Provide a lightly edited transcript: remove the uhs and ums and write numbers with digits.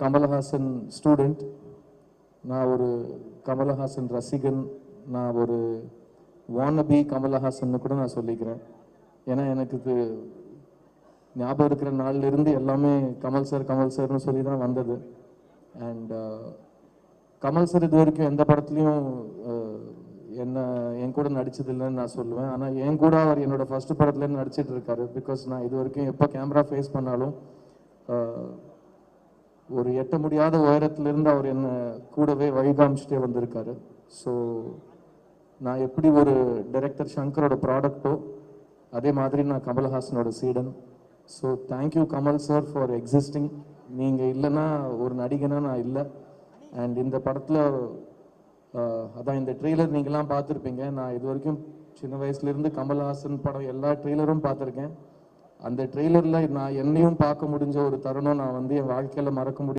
Kamal Haasan student, நான் ஒரு கமலஹாசன் ரசிகன், நான் ஒரு வானபி கமலஹாசன் கூட நான் சொல்லிக்கிறேன். ஏன்னா எனக்கு இது ஞாபகம் இருக்கிற நாள்ல இருந்து எல்லாமே கமல் சார்னு சொல்லி தான் வந்தது. அண்ட் கமல் சார் இது வரைக்கும் எந்த படத்துலையும் என் கூட நடிச்சதில்லைன்னு நான் சொல்லுவேன். ஆனால் என் கூட அவர் என்னோட ஃபர்ஸ்ட் படத்துலேருந்து நடிச்சிட்டு இருக்காரு. பிகாஸ் நான் இது வரைக்கும் எப்போ கேமரா ஃபேஸ் பண்ணாலும் ஒரு எட்ட முடியாத உயரத்திலிருந்து அவர் என்னை கூடவே வழிகாமிச்சிட்டே வந்திருக்காரு. ஸோ நான் எப்படி ஒரு டைரக்டர் சங்கரோட ப்ராடக்டோ அதே மாதிரி நான் கமல்ஹாசனோட சீடன். So thank you Kamal sir for existing. நீங்கள் இல்லைன்னா ஒரு நடிகனா நான் இல்லை. அண்ட் இந்த படத்தில் அதான் இந்த ட்ரெய்லர் நீங்களாம் பார்த்துருப்பீங்க. நான் இது வரைக்கும் சின்ன வயசுலேருந்து கமல்ஹாசன் படம் எல்லா ட்ரெய்லரும் பார்த்துருக்கேன். அந்த ட்ரெய்லரில் நான் என்னையும் பார்க்க முடிஞ்ச ஒரு தருணம் நான் என் வாழ்க்கையில் மறக்க முடியும்.